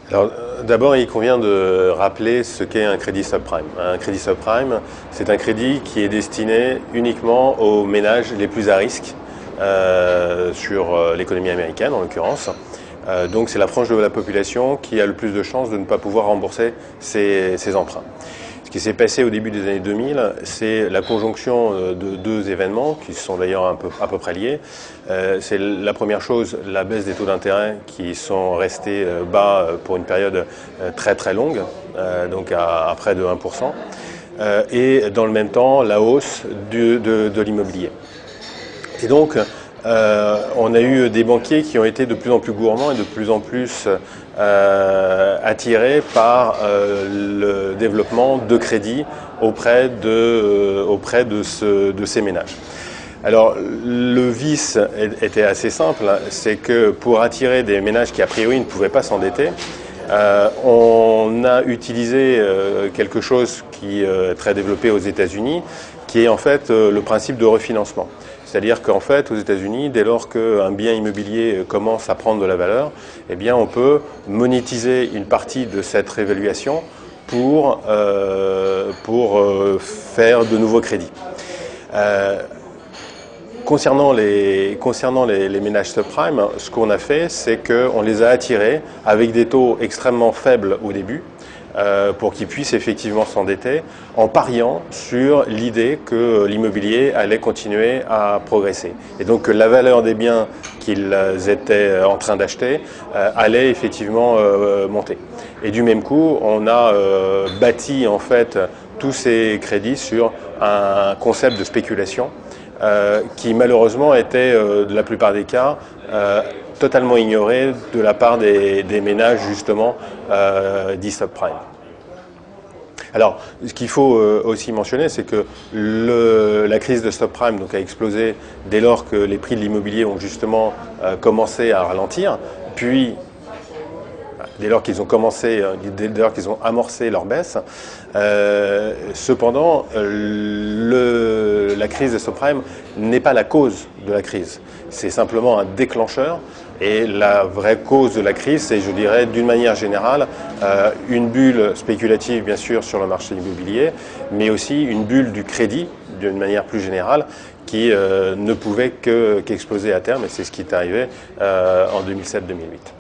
Alors, d'abord, il convient de rappeler ce qu'est un crédit subprime. Un crédit subprime, c'est un crédit qui est destiné uniquement aux ménages les plus à risque sur l'économie américaine, en l'occurrence. Donc, c'est la frange de la population qui a le plus de chances de ne pas pouvoir rembourser ses emprunts. Ce qui s'est passé au début des années 2000, c'est la conjonction de deux événements qui sont d'ailleurs à peu près liés. C'est la première chose, la baisse des taux d'intérêt qui sont restés bas pour une période très très longue, donc à près de 1%, et dans le même temps la hausse de l'immobilier. Et donc, on a eu des banquiers qui ont été de plus en plus gourmands et de plus en plus attirés par le développement de crédits auprès de ces ménages. Alors, le vice était assez simple, c'est que pour attirer des ménages qui a priori ne pouvaient pas s'endetter, on a utilisé quelque chose qui est très développé aux États-Unis, qui est en fait le principe de refinancement. C'est-à-dire qu'en fait, aux États-Unis, dès lors qu'un bien immobilier commence à prendre de la valeur, eh bien, on peut monétiser une partie de cette réévaluation pour faire de nouveaux crédits. Concernant les ménages subprime, ce qu'on a fait, c'est qu'on les a attirés avec des taux extrêmement faibles au début, pour qu'ils puissent effectivement s'endetter en pariant sur l'idée que l'immobilier allait continuer à progresser. Et donc que la valeur des biens qu'ils étaient en train d'acheter allait effectivement monter. Et du même coup, on a bâti en fait tous ces crédits sur un concept de spéculation qui malheureusement était, de la plupart des cas, totalement ignoré de la part des ménages justement dits subprime. Alors, ce qu'il faut aussi mentionner, c'est que la crise de subprime donc, a explosé dès lors que les prix de l'immobilier ont justement commencé à ralentir, puis dès lors qu'ils ont amorcé leur baisse. Cependant, la crise des subprimes n'est pas la cause de la crise. C'est simplement un déclencheur. Et la vraie cause de la crise, c'est, je dirais, d'une manière générale, une bulle spéculative, bien sûr, sur le marché immobilier, mais aussi une bulle du crédit, d'une manière plus générale, qui ne pouvait qu'exploser à terme. Et c'est ce qui est arrivé en 2007-2008.